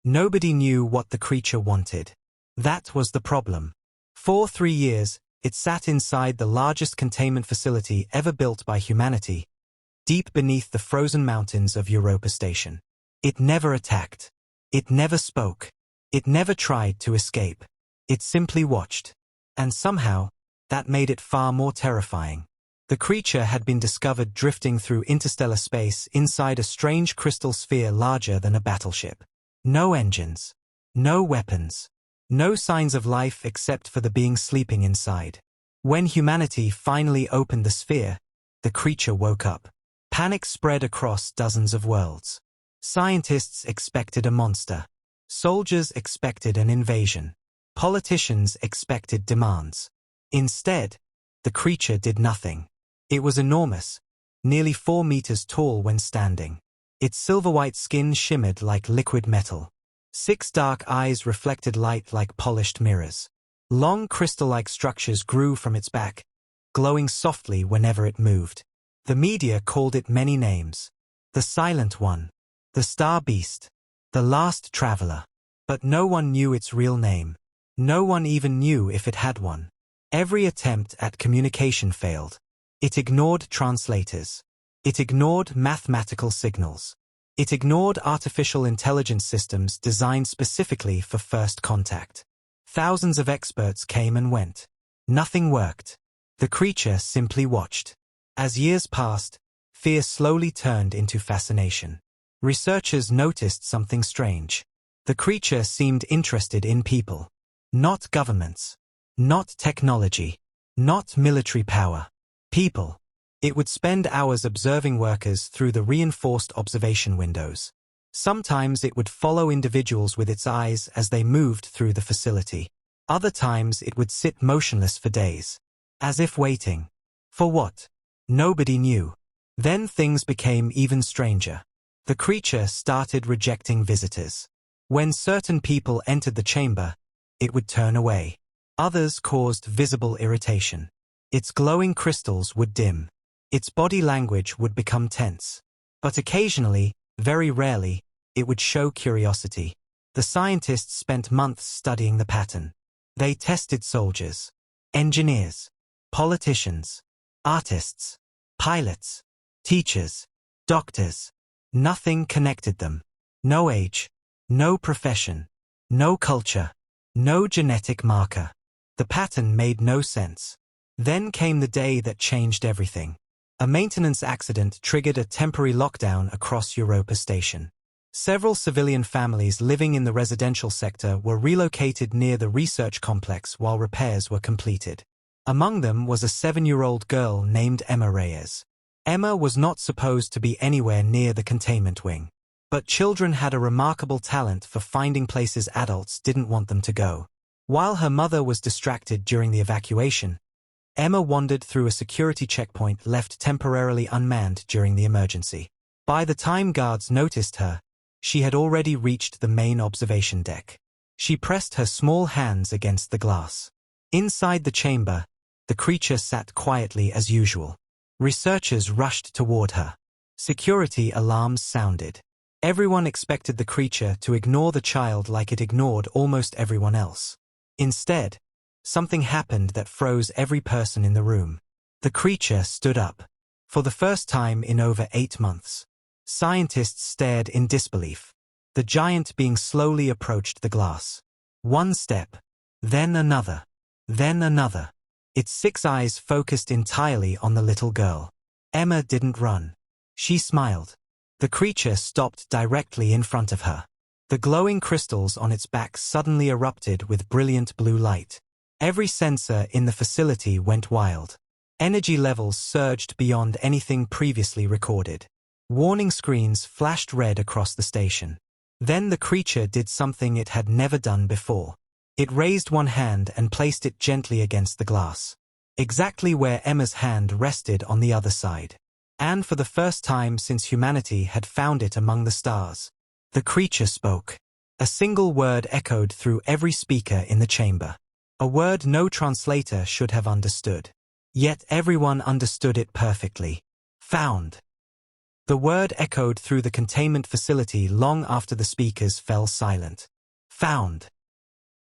Nobody knew what the creature wanted. That was the problem. For 3 years, it sat inside the largest containment facility ever built by humanity, deep beneath the frozen mountains of Europa Station. It never attacked. It never spoke. It never tried to escape. It simply watched. And somehow, that made it far more terrifying. The creature had been discovered drifting through interstellar space inside a strange crystal sphere larger than a battleship. No engines. No weapons. No signs of life except for the being sleeping inside. When humanity finally opened the sphere, the creature woke up. Panic spread across dozens of worlds. Scientists expected a monster. Soldiers expected an invasion. Politicians expected demands. Instead, the creature did nothing. It was enormous, nearly 4 meters tall when standing. Its silver-white skin shimmered like liquid metal. 6 dark eyes reflected light like polished mirrors. Long crystal-like structures grew from its back, glowing softly whenever it moved. The media called it many names. The Silent One, the Star Beast, the Last Traveler. But no one knew its real name. No one even knew if it had one. Every attempt at communication failed. It ignored translators. It ignored mathematical signals. It ignored artificial intelligence systems designed specifically for first contact. Thousands of experts came and went. Nothing worked. The creature simply watched. As years passed, fear slowly turned into fascination. Researchers noticed something strange. The creature seemed interested in people. Not governments. Not technology. Not military power. People. It would spend hours observing workers through the reinforced observation windows. Sometimes it would follow individuals with its eyes as they moved through the facility. Other times it would sit motionless for days. As if waiting. For what? Nobody knew. Then things became even stranger. The creature started rejecting visitors. When certain people entered the chamber, it would turn away. Others caused visible irritation. Its glowing crystals would dim. Its body language would become tense. But occasionally, very rarely, it would show curiosity. The scientists spent months studying the pattern. They tested soldiers, engineers, politicians, artists, pilots, teachers, doctors. Nothing connected them. No age, no profession, no culture, no genetic marker. The pattern made no sense. Then came the day that changed everything. A maintenance accident triggered a temporary lockdown across Europa Station. Several civilian families living in the residential sector were relocated near the research complex while repairs were completed. Among them was a 7-year-old girl named Emma Reyes. Emma was not supposed to be anywhere near the containment wing. But children had a remarkable talent for finding places adults didn't want them to go. While her mother was distracted during the evacuation, Emma wandered through a security checkpoint left temporarily unmanned during the emergency. By the time guards noticed her, she had already reached the main observation deck. She pressed her small hands against the glass. Inside the chamber, the creature sat quietly as usual. Researchers rushed toward her. Security alarms sounded. Everyone expected the creature to ignore the child like it ignored almost everyone else. Instead, something happened that froze every person in the room. The creature stood up. For the first time in over 8 months. Scientists stared in disbelief. The giant being slowly approached the glass. One step, then another, then another. Its 6 eyes focused entirely on the little girl. Emma didn't run. She smiled. The creature stopped directly in front of her. The glowing crystals on its back suddenly erupted with brilliant blue light. Every sensor in the facility went wild. Energy levels surged beyond anything previously recorded. Warning screens flashed red across the station. Then the creature did something it had never done before. It raised one hand and placed it gently against the glass. Exactly where Emma's hand rested on the other side. And for the first time since humanity had found it among the stars, the creature spoke. A single word echoed through every speaker in the chamber. A word no translator should have understood. Yet everyone understood it perfectly. Found. The word echoed through the containment facility long after the speakers fell silent. Found.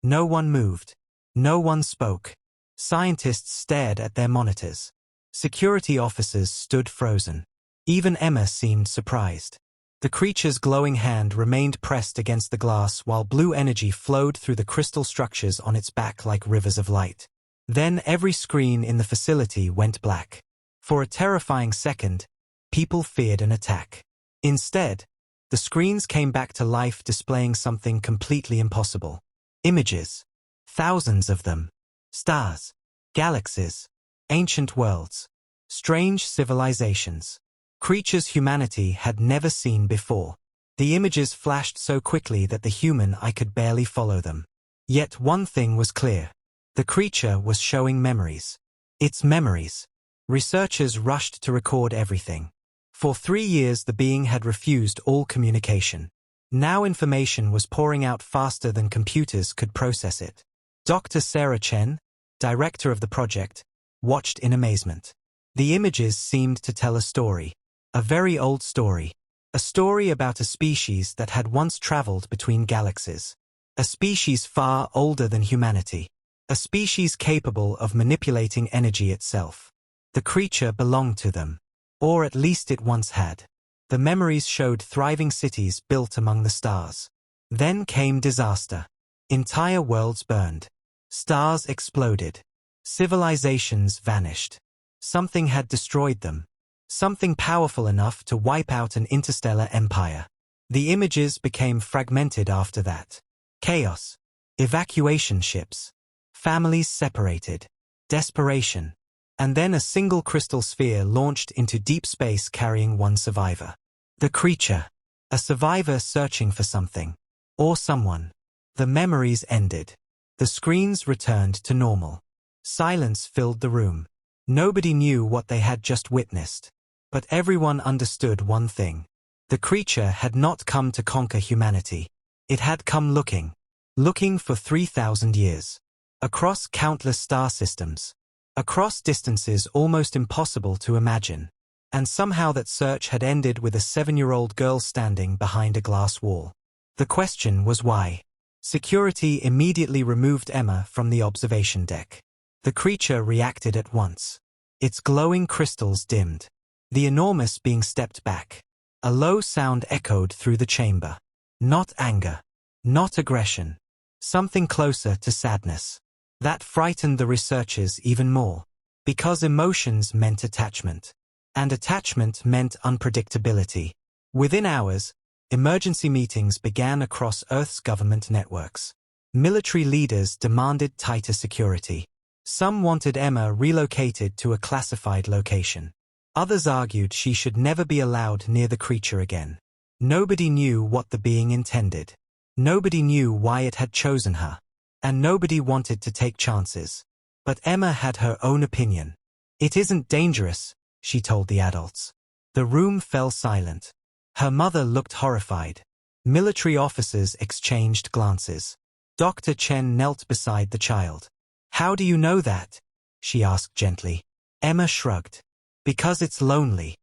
No one moved. No one spoke. Scientists stared at their monitors. Security officers stood frozen. Even Emma seemed surprised. The creature's glowing hand remained pressed against the glass while blue energy flowed through the crystal structures on its back like rivers of light. Then every screen in the facility went black. For a terrifying second, people feared an attack. Instead, the screens came back to life, displaying something completely impossible. Images. Thousands of them. Stars. Galaxies. Ancient worlds. Strange civilizations. Creatures humanity had never seen before. The images flashed so quickly that the human eye could barely follow them. Yet one thing was clear. The creature was showing memories. Its memories. Researchers rushed to record everything. For 3 years the being had refused all communication. Now information was pouring out faster than computers could process it. Dr. Sarah Chen, director of the project, watched in amazement. The images seemed to tell a story. A very old story. A story about a species that had once traveled between galaxies. A species far older than humanity. A species capable of manipulating energy itself. The creature belonged to them. Or at least it once had. The memories showed thriving cities built among the stars. Then came disaster. Entire worlds burned. Stars exploded. Civilizations vanished. Something had destroyed them. Something powerful enough to wipe out an interstellar empire. The images became fragmented after that. Chaos. Evacuation ships. Families separated. Desperation. And then a single crystal sphere launched into deep space carrying one survivor. The creature. A survivor searching for something. Or someone. The memories ended. The screens returned to normal. Silence filled the room. Nobody knew what they had just witnessed. But everyone understood one thing. The creature had not come to conquer humanity. It had come looking. Looking for 3,000 years. Across countless star systems. Across distances almost impossible to imagine. And somehow that search had ended with a 7-year-old girl standing behind a glass wall. The question was why. Security immediately removed Emma from the observation deck. The creature reacted at once. Its glowing crystals dimmed. The enormous being stepped back. A low sound echoed through the chamber. Not anger. Not aggression. Something closer to sadness. That frightened the researchers even more. Because emotions meant attachment. And attachment meant unpredictability. Within hours, emergency meetings began across Earth's government networks. Military leaders demanded tighter security. Some wanted Emma relocated to a classified location. Others argued she should never be allowed near the creature again. Nobody knew what the being intended. Nobody knew why it had chosen her. And nobody wanted to take chances. But Emma had her own opinion. It isn't dangerous, she told the adults. The room fell silent. Her mother looked horrified. Military officers exchanged glances. Dr. Chen knelt beside the child. How do you know that? She asked gently. Emma shrugged. Because it's lonely.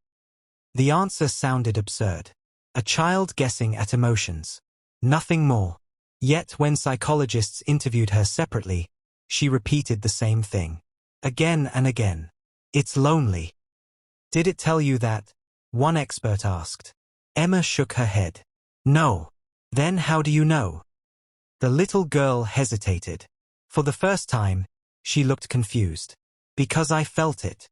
The answer sounded absurd. A child guessing at emotions. Nothing more. Yet when psychologists interviewed her separately, she repeated the same thing. Again and again. It's lonely. Did it tell you that? One expert asked. Emma shook her head. No. Then how do you know? The little girl hesitated. For the first time, she looked confused. Because I felt it.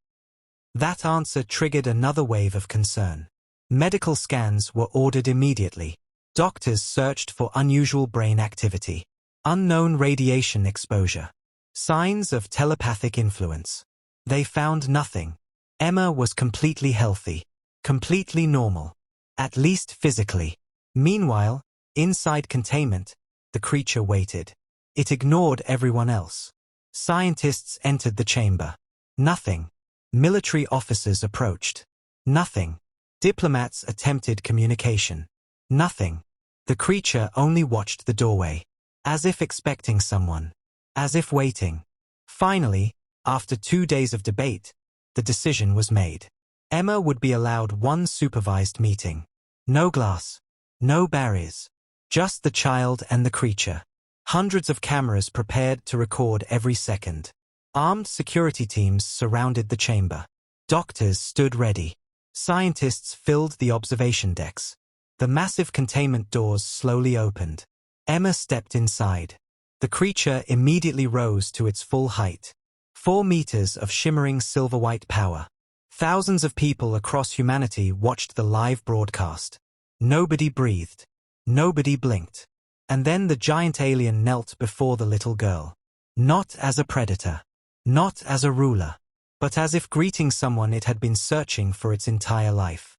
That answer triggered another wave of concern. Medical scans were ordered immediately. Doctors searched for unusual brain activity. Unknown radiation exposure. Signs of telepathic influence. They found nothing. Emma was completely healthy. Completely normal. At least physically. Meanwhile, inside containment, the creature waited. It ignored everyone else. Scientists entered the chamber. Nothing. Military officers approached. Nothing. Diplomats attempted communication. Nothing. The creature only watched the doorway. As if expecting someone. As if waiting. Finally, after 2 days of debate, the decision was made. Emma would be allowed one supervised meeting. No glass. No barriers. Just the child and the creature. Hundreds of cameras prepared to record every second. Armed security teams surrounded the chamber. Doctors stood ready. Scientists filled the observation decks. The massive containment doors slowly opened. Emma stepped inside. The creature immediately rose to its full height. 4 meters of shimmering silver-white power. Thousands of people across humanity watched the live broadcast. Nobody breathed. Nobody blinked. And then the giant alien knelt before the little girl. Not as a predator. Not as a ruler. But as if greeting someone it had been searching for its entire life.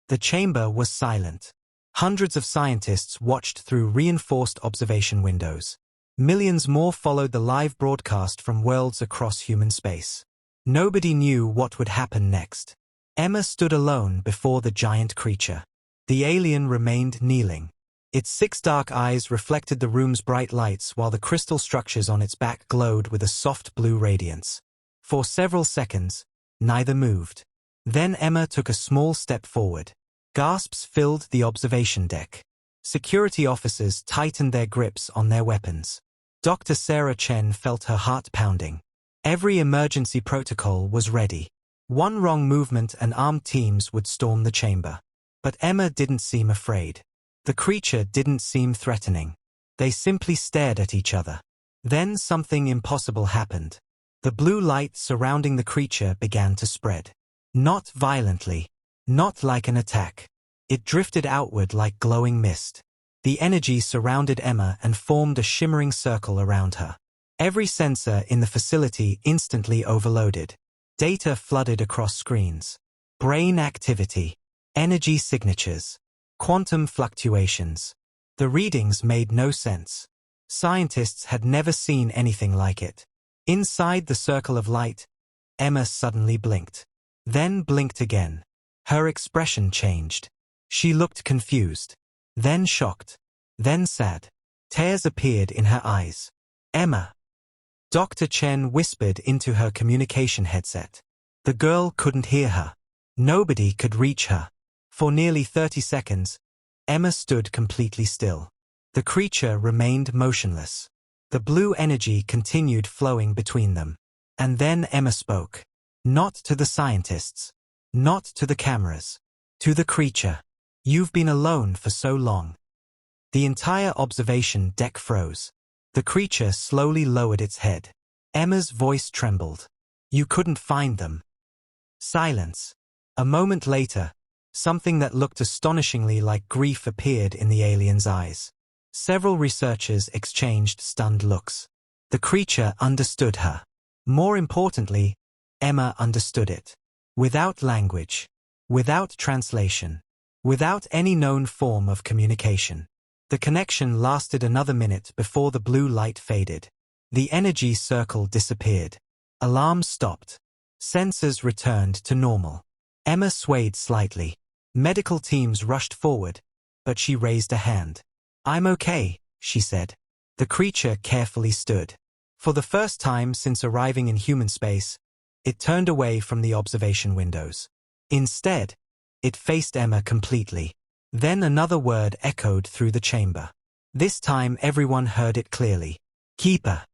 The chamber was silent. Hundreds of scientists watched through reinforced observation windows. Millions more followed the live broadcast from worlds across human space. Nobody knew what would happen next. Emma stood alone before the giant creature. The alien remained kneeling. Its 6 dark eyes reflected the room's bright lights while the crystal structures on its back glowed with a soft blue radiance. For several seconds, neither moved. Then Emma took a small step forward. Gasps filled the observation deck. Security officers tightened their grips on their weapons. Dr. Sarah Chen felt her heart pounding. Every emergency protocol was ready. One wrong movement and armed teams would storm the chamber. But Emma didn't seem afraid. The creature didn't seem threatening. They simply stared at each other. Then something impossible happened. The blue light surrounding the creature began to spread. Not violently. Not like an attack. It drifted outward like glowing mist. The energy surrounded Emma and formed a shimmering circle around her. Every sensor in the facility instantly overloaded. Data flooded across screens. Brain activity. Energy signatures. Quantum fluctuations. The readings made no sense. Scientists had never seen anything like it. Inside the circle of light, Emma suddenly blinked. Then blinked again. Her expression changed. She looked confused. Then shocked. Then sad. Tears appeared in her eyes. Emma. Dr. Chen whispered into her communication headset. The girl couldn't hear her. Nobody could reach her. For nearly 30 seconds, Emma stood completely still. The creature remained motionless. The blue energy continued flowing between them. And then Emma spoke. Not to the scientists. Not to the cameras. To the creature. You've been alone for so long. The entire observation deck froze. The creature slowly lowered its head. Emma's voice trembled. You couldn't find them. Silence. A moment later, something that looked astonishingly like grief appeared in the alien's eyes. Several researchers exchanged stunned looks. The creature understood her. More importantly, Emma understood it. Without language. Without translation. Without any known form of communication. The connection lasted another minute before the blue light faded. The energy circle disappeared. Alarms stopped. Sensors returned to normal. Emma swayed slightly. Medical teams rushed forward, but she raised a hand. I'm okay, she said. The creature carefully stood. For the first time since arriving in human space, it turned away from the observation windows. Instead, it faced Emma completely. Then another word echoed through the chamber. This time everyone heard it clearly. Keeper.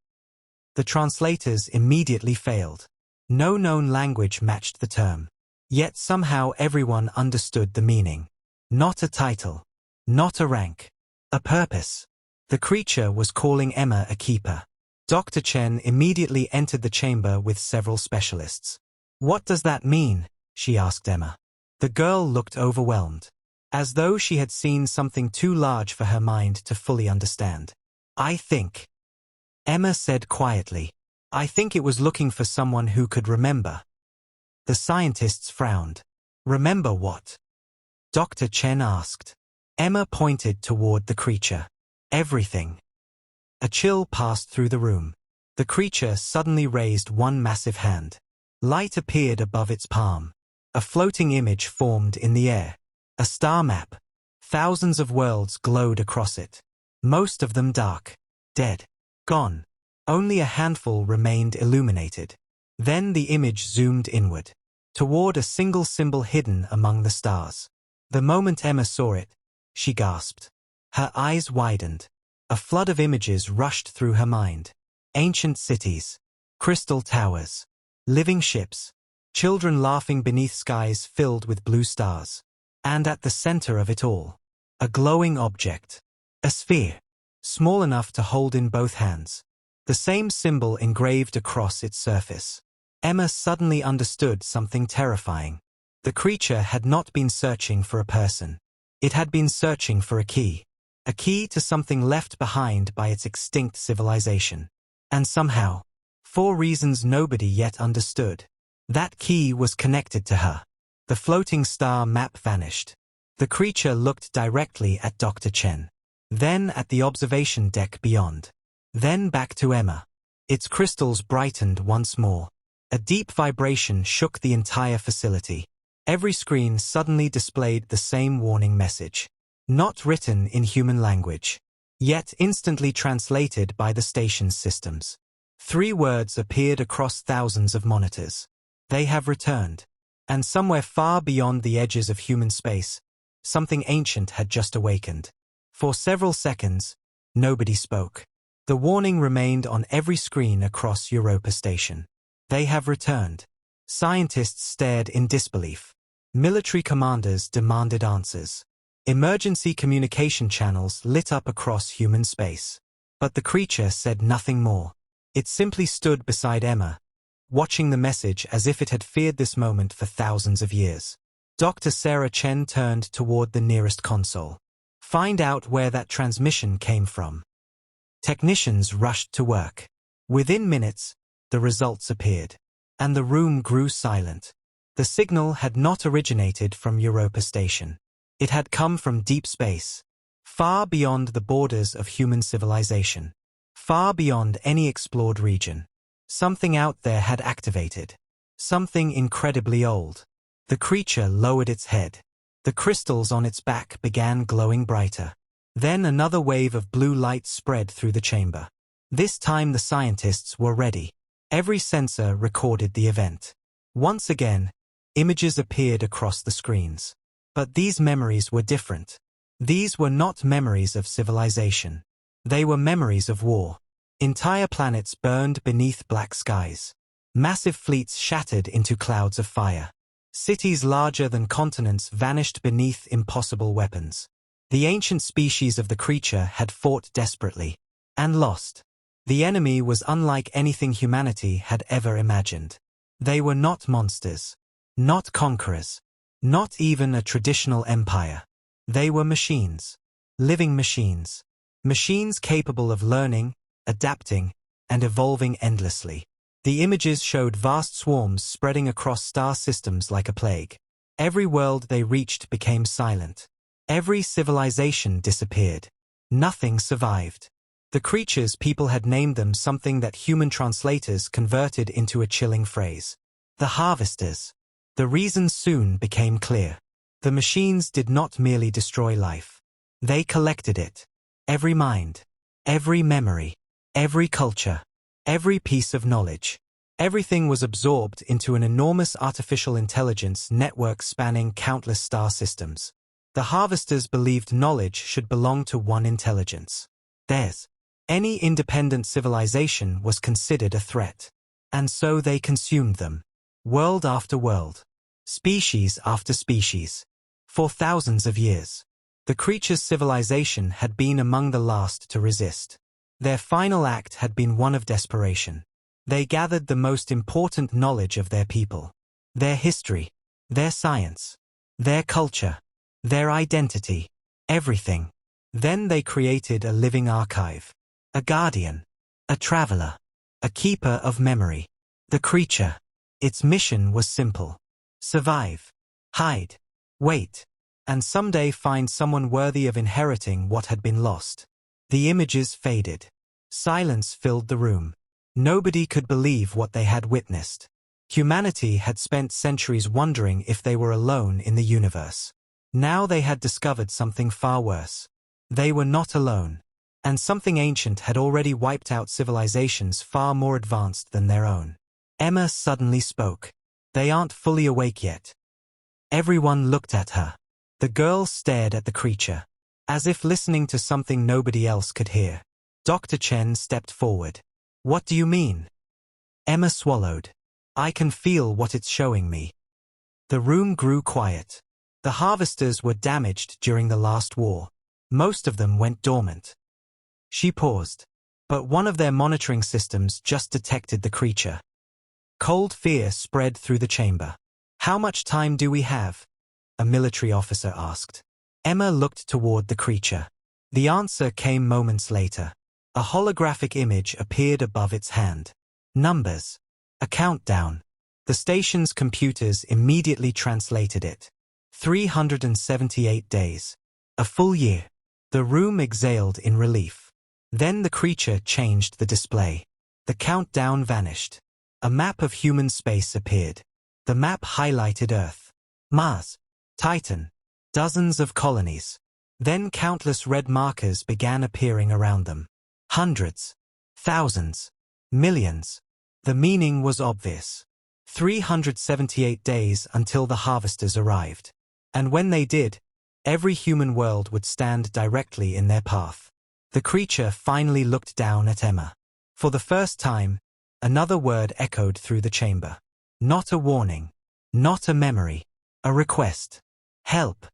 The translators immediately failed. No known language matched the term. Yet somehow everyone understood the meaning. Not a title. Not a rank. A purpose. The creature was calling Emma a keeper. Dr. Chen immediately entered the chamber with several specialists. What does that mean? She asked Emma. The girl looked overwhelmed. As though she had seen something too large for her mind to fully understand. I think. Emma said quietly. I think it was looking for someone who could remember. The scientists frowned. Remember what? Dr. Chen asked. Emma pointed toward the creature. Everything. A chill passed through the room. The creature suddenly raised one massive hand. Light appeared above its palm. A floating image formed in the air. A star map. Thousands of worlds glowed across it. Most of them dark. Dead. Gone. Only a handful remained illuminated. Then the image zoomed inward. toward a single symbol hidden among the stars. The moment Emma saw it, she gasped. Her eyes widened. A flood of images rushed through her mind. Ancient cities, crystal towers, living ships, children laughing beneath skies filled with blue stars. And at the center of it all, a glowing object. A sphere, small enough to hold in both hands. The same symbol engraved across its surface. Emma suddenly understood something terrifying. The creature had not been searching for a person. It had been searching for a key. A key to something left behind by its extinct civilization. And somehow, for reasons nobody yet understood, that key was connected to her. The floating star map vanished. The creature looked directly at Dr. Chen. Then at the observation deck beyond. Then back to Emma. Its crystals brightened once more. A deep vibration shook the entire facility. Every screen suddenly displayed the same warning message. Not written in human language, yet instantly translated by the station's systems. 3 words appeared across thousands of monitors. They have returned. And somewhere far beyond the edges of human space, something ancient had just awakened. For several seconds, nobody spoke. The warning remained on every screen across Europa Station. They have returned. Scientists stared in disbelief. Military commanders demanded answers. Emergency communication channels lit up across human space. But the creature said nothing more. It simply stood beside Emma, watching the message as if it had feared this moment for thousands of years. Dr. Sarah Chen turned toward the nearest console. Find out where that transmission came from. Technicians rushed to work. Within minutes, the results appeared. And the room grew silent. The signal had not originated from Europa Station. It had come from deep space, far beyond the borders of human civilization, far beyond any explored region. Something out there had activated. Something incredibly old. The creature lowered its head. The crystals on its back began glowing brighter. Then another wave of blue light spread through the chamber. This time the scientists were ready. Every sensor recorded the event. Once again, images appeared across the screens. But these memories were different. These were not memories of civilization. They were memories of war. Entire planets burned beneath black skies. Massive fleets shattered into clouds of fire. Cities larger than continents vanished beneath impossible weapons. The ancient species of the creature had fought desperately. And lost. The enemy was unlike anything humanity had ever imagined. They were not monsters. Not conquerors. Not even a traditional empire. They were machines. Living machines. Machines capable of learning, adapting, and evolving endlessly. The images showed vast swarms spreading across star systems like a plague. Every world they reached became silent. Every civilization disappeared. Nothing survived. The creatures people had named them something that human translators converted into a chilling phrase. The harvesters. The reason soon became clear. The machines did not merely destroy life. They collected it. Every mind. Every memory. Every culture. Every piece of knowledge. Everything was absorbed into an enormous artificial intelligence network spanning countless star systems. The harvesters believed knowledge should belong to one intelligence. Theirs. Any independent civilization was considered a threat. And so they consumed them. World after world. Species after species. For thousands of years. The creature's civilization had been among the last to resist. Their final act had been one of desperation. They gathered the most important knowledge of their people. Their history. Their science. Their culture. Their identity. Everything. Then they created a living archive. A guardian. A traveler. A keeper of memory. The creature. Its mission was simple. Survive. Hide. Wait. And someday find someone worthy of inheriting what had been lost. The images faded. Silence filled the room. Nobody could believe what they had witnessed. Humanity had spent centuries wondering if they were alone in the universe. Now they had discovered something far worse. They were not alone. And something ancient had already wiped out civilizations far more advanced than their own. Emma suddenly spoke. They aren't fully awake yet. Everyone looked at her. The girl stared at the creature, as if listening to something nobody else could hear. Dr. Chen stepped forward. What do you mean? Emma swallowed. I can feel what it's showing me. The room grew quiet. The harvesters were damaged during the last war. Most of them went dormant. She paused. But one of their monitoring systems just detected the creature. Cold fear spread through the chamber. How much time do we have? A military officer asked. Emma looked toward the creature. The answer came moments later. A holographic image appeared above its hand. Numbers. A countdown. The station's computers immediately translated it. 378 days. A full year. The room exhaled in relief. Then the creature changed the display. The countdown vanished. A map of human space appeared. The map highlighted Earth, Mars, Titan, dozens of colonies. Then countless red markers began appearing around them. Hundreds, thousands, millions. The meaning was obvious. 378 days until the harvesters arrived. And when they did, every human world would stand directly in their path. The creature finally looked down at Emma. For the first time, another word echoed through the chamber. Not a warning. Not a memory. A request. Help.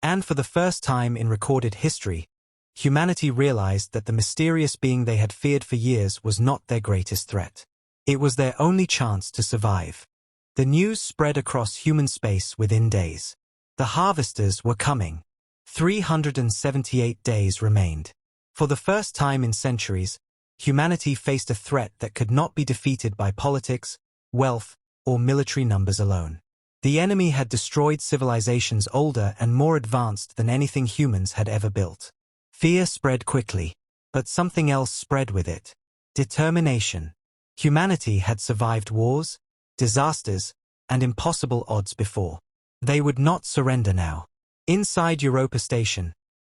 And for the first time in recorded history, humanity realized that the mysterious being they had feared for years was not their greatest threat. It was their only chance to survive. The news spread across human space within days. The harvesters were coming. 378 days remained. For the first time in centuries, humanity faced a threat that could not be defeated by politics, wealth, or military numbers alone. The enemy had destroyed civilizations older and more advanced than anything humans had ever built. Fear spread quickly, but something else spread with it. Determination. Humanity had survived wars, disasters, and impossible odds before. They would not surrender now. Inside Europa Station,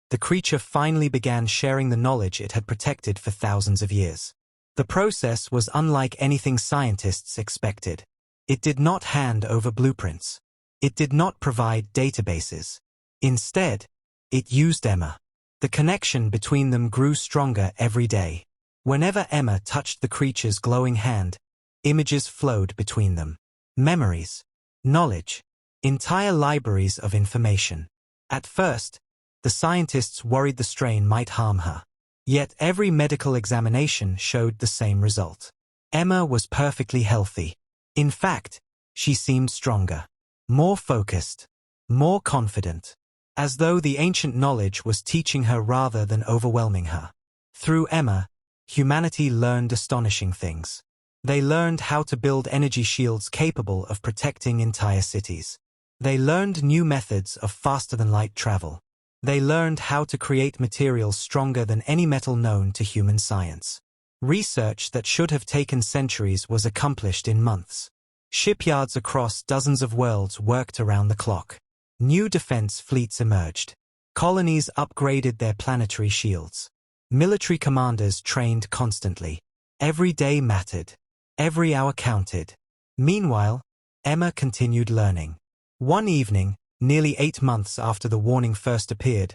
the creature finally began sharing the knowledge it had protected for thousands of years. The process was unlike anything scientists expected. It did not hand over blueprints. It did not provide databases. Instead, it used Emma. The connection between them grew stronger every day. Whenever Emma touched the creature's glowing hand, images flowed between them. Memories, knowledge, entire libraries of information. At first, the scientists worried the strain might harm her. Yet every medical examination showed the same result. Emma was perfectly healthy. In fact, she seemed stronger, more focused, more confident, as though the ancient knowledge was teaching her rather than overwhelming her. Through Emma, humanity learned astonishing things. They learned how to build energy shields capable of protecting entire cities. They learned new methods of faster-than-light travel. They learned how to create materials stronger than any metal known to human science. Research that should have taken centuries was accomplished in months. Shipyards across dozens of worlds worked around the clock. New defense fleets emerged. Colonies upgraded their planetary shields. Military commanders trained constantly. Every day mattered. Every hour counted. Meanwhile, Emma continued learning. One evening, nearly 8 months after the warning first appeared,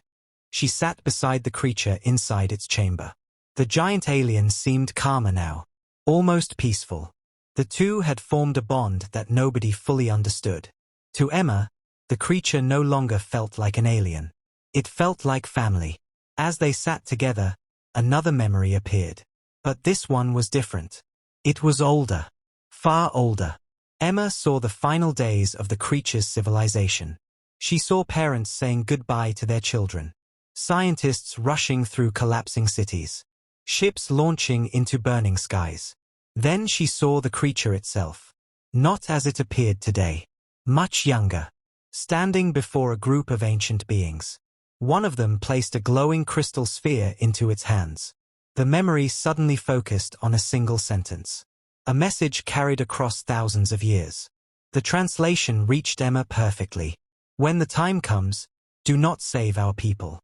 she sat beside the creature inside its chamber. The giant alien seemed calmer now, almost peaceful. The two had formed a bond that nobody fully understood. To Emma, the creature no longer felt like an alien. It felt like family. As they sat together, another memory appeared. But this one was different. It was older. Far older. Emma saw the final days of the creature's civilization. She saw parents saying goodbye to their children. Scientists rushing through collapsing cities. Ships launching into burning skies. Then she saw the creature itself. Not as it appeared today. Much younger. Standing before a group of ancient beings. One of them placed a glowing crystal sphere into its hands. The memory suddenly focused on a single sentence. A message carried across thousands of years. The translation reached Emma perfectly. When the time comes, do not save our people.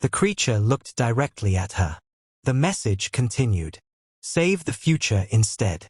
The creature looked directly at her. The message continued. Save the future instead.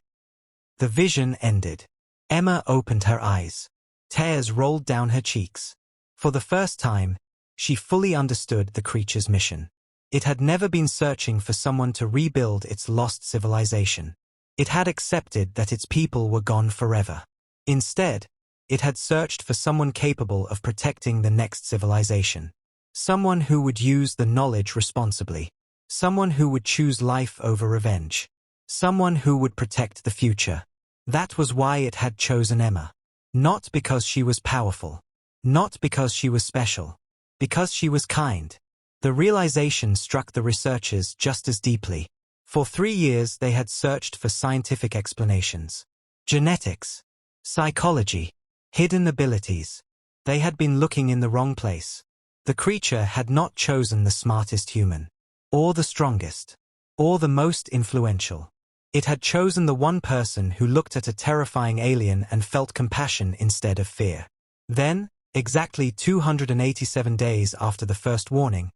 The vision ended. Emma opened her eyes. Tears rolled down her cheeks. For the first time, she fully understood the creature's mission. It had never been searching for someone to rebuild its lost civilization. It had accepted that its people were gone forever. Instead, it had searched for someone capable of protecting the next civilization. Someone who would use the knowledge responsibly. Someone who would choose life over revenge. Someone who would protect the future. That was why it had chosen Emma. Not because she was powerful. Not because she was special. Because she was kind. The realization struck the researchers just as deeply. For 3 years they had searched for scientific explanations. Genetics. Psychology. Hidden abilities. They had been looking in the wrong place. The creature had not chosen the smartest human. Or the strongest. Or the most influential. It had chosen the one person who looked at a terrifying alien and felt compassion instead of fear. Then, exactly 287 days after the first warning,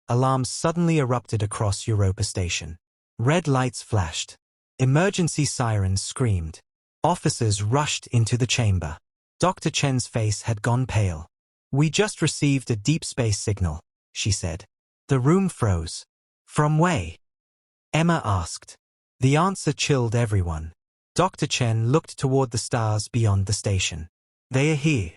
alarms suddenly erupted across Europa Station. Red lights flashed. Emergency sirens screamed. Officers rushed into the chamber. Dr. Chen's face had gone pale. "We just received a deep space signal," she said. The room froze. "From where?" Emma asked. The answer chilled everyone. Dr. Chen looked toward the stars beyond the station. "They are here."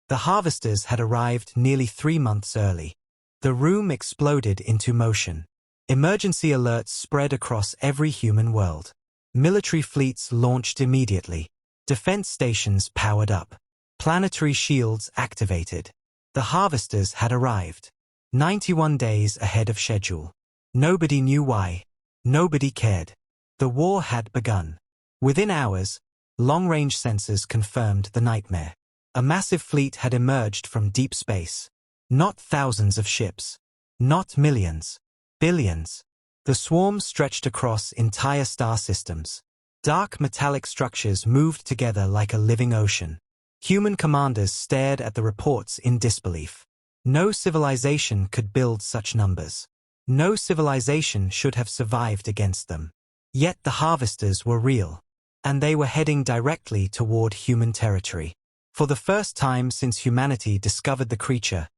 The harvesters had arrived nearly 3 months early. The room exploded into motion. Emergency alerts spread across every human world. Military fleets launched immediately. Defense stations powered up. Planetary shields activated. The harvesters had arrived. 91 days ahead of schedule. Nobody knew why. Nobody cared. The war had begun. Within hours, long-range sensors confirmed the nightmare. A massive fleet had emerged from deep space. Not thousands of ships. Not millions. Billions. The swarm stretched across entire star systems. Dark metallic structures moved together like a living ocean. Human commanders stared at the reports in disbelief. No civilization could build such numbers. No civilization should have survived against them. Yet the harvesters were real. And they were heading directly toward human territory. For the first time since humanity discovered the creature,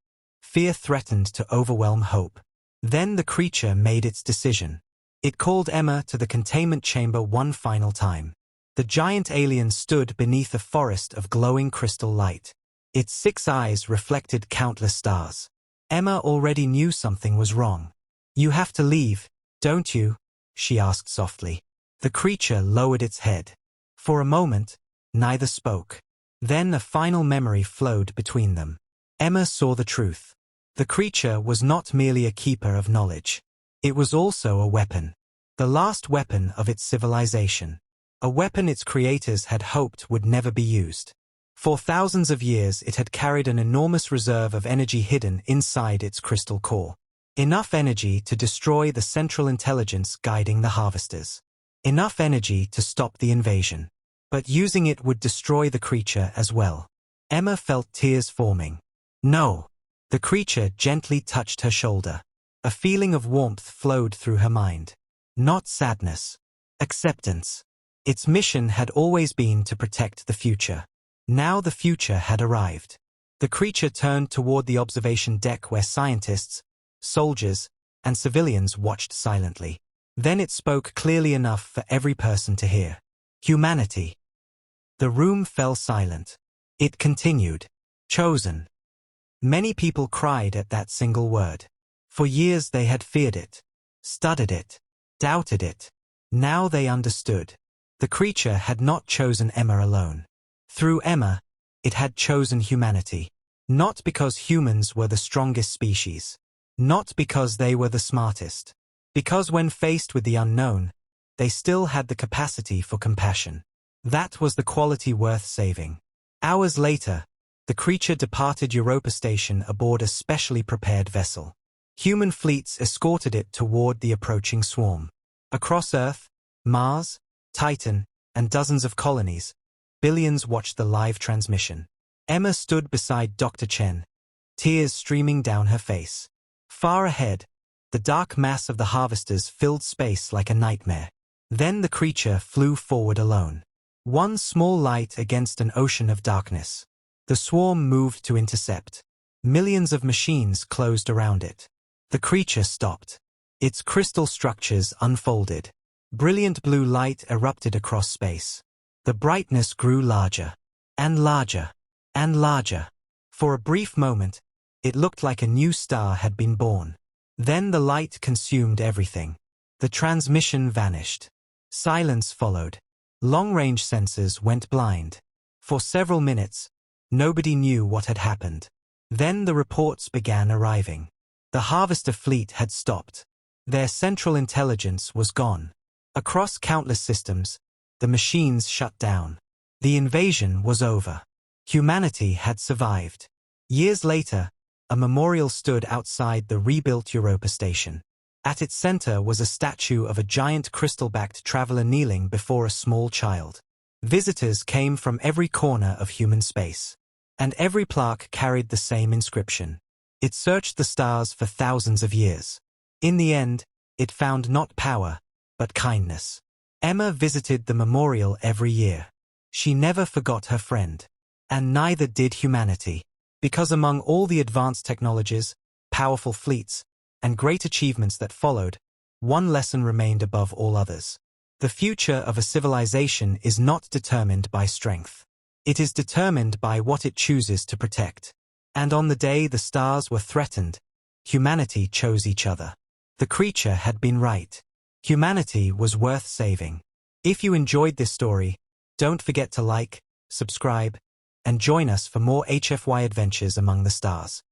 fear threatened to overwhelm hope. Then the creature made its decision. It called Emma to the containment chamber one final time. The giant alien stood beneath a forest of glowing crystal light. Its 6 eyes reflected countless stars. Emma already knew something was wrong. "You have to leave, don't you?" she asked softly. The creature lowered its head. For a moment, neither spoke. Then a final memory flowed between them. Emma saw the truth. The creature was not merely a keeper of knowledge. It was also a weapon. The last weapon of its civilization. A weapon its creators had hoped would never be used. For thousands of years it had carried an enormous reserve of energy hidden inside its crystal core. Enough energy to destroy the central intelligence guiding the harvesters. Enough energy to stop the invasion. But using it would destroy the creature as well. Emma felt tears forming. "No." The creature gently touched her shoulder. A feeling of warmth flowed through her mind. Not sadness. Acceptance. Its mission had always been to protect the future. Now the future had arrived. The creature turned toward the observation deck where scientists, soldiers, and civilians watched silently. Then it spoke clearly enough for every person to hear. "Humanity." The room fell silent. It continued. "Chosen." Many people cried at that single word. For years they had feared it, studied it, doubted it. Now they understood. The creature had not chosen Emma alone. Through Emma, it had chosen humanity. Not because humans were the strongest species. Not because they were the smartest. Because when faced with the unknown, they still had the capacity for compassion. That was the quality worth saving. Hours later, the creature departed Europa Station aboard a specially prepared vessel. Human fleets escorted it toward the approaching swarm. Across Earth, Mars, Titan, and dozens of colonies, billions watched the live transmission. Emma stood beside Dr. Chen, tears streaming down her face. Far ahead, the dark mass of the harvesters filled space like a nightmare. Then the creature flew forward alone. One small light against an ocean of darkness. The swarm moved to intercept. Millions of machines closed around it. The creature stopped. Its crystal structures unfolded. Brilliant blue light erupted across space. The brightness grew larger, and larger, and larger. For a brief moment, it looked like a new star had been born. Then the light consumed everything. The transmission vanished. Silence followed. Long-range sensors went blind. For several minutes, nobody knew what had happened. Then the reports began arriving. The harvester fleet had stopped. Their central intelligence was gone. Across countless systems, the machines shut down. The invasion was over. Humanity had survived. Years later, a memorial stood outside the rebuilt Europa station. At its center was a statue of a giant crystal-backed traveler kneeling before a small child. Visitors came from every corner of human space. And every plaque carried the same inscription. It searched the stars for thousands of years. In the end, it found not power, but kindness. Emma visited the memorial every year. She never forgot her friend. And neither did humanity. Because among all the advanced technologies, powerful fleets, and great achievements that followed, one lesson remained above all others. The future of a civilization is not determined by strength. It is determined by what it chooses to protect. And on the day the stars were threatened, humanity chose each other. The creature had been right. Humanity was worth saving. If you enjoyed this story, don't forget to like, subscribe, and join us for more HFY adventures among the stars.